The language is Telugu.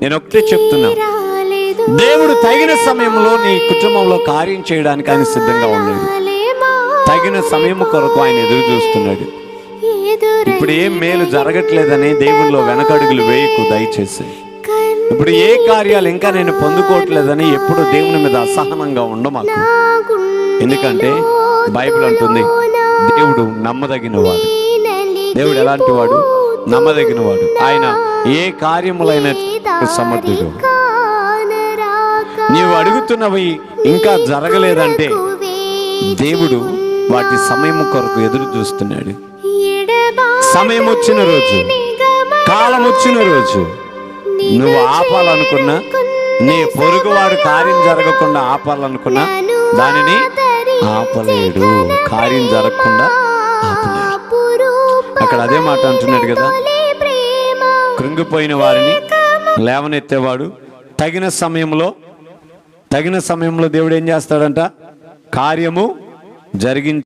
నేను ఒకటే చెప్తున్నా, దేవుడు తగిన సమయంలో నీ కుటుంబంలో కార్యం చేయడానికి ఆయన సిద్ధంగా ఉన్నాడు. తగిన సమయం కొరకు ఆయన ఎదురు చూస్తున్నాడు. ఇప్పుడు ఏం మేలు జరగట్లేదని దేవునిలో వెనకడుగులు వేయకు దయచేసి. ఇప్పుడు ఏ కార్యాలు ఇంకా నేను పొందుకోవట్లేదని ఎప్పుడు దేవుని మీద అసహనంగా ఉండమాకు. ఎందుకంటే బైబిల్ అంటుంది, దేవుడు నమ్మదగినవాడు. దేవుడు ఎలాంటి వాడు? నమ్మదగినవాడు. ఆయన ఏ కార్యములైన సమర్థుడు. నీవు అడుగుతున్నవి ఇంకా జరగలేదంటే దేవుడు వాటి సమయం కొరకు ఎదురు చూస్తున్నాడు. సమయం వచ్చిన రోజు, కాలం వచ్చిన రోజు నువ్వు ఆపాలనుకున్నా, నీ పొరుగువాడు కార్యం జరగకుండా ఆపాలనుకున్నా దానిని ఆపలేడు. కార్యం జరగకుండా ఆపలేడు. అక్కడ అదే మాట అంటున్నాడు కదా, కృంగిపోయిన వారిని లేవనెత్తేవాడు. తగిన సమయంలో దేవుడు ఏం చేస్తాడంట? కార్యము జరిగించి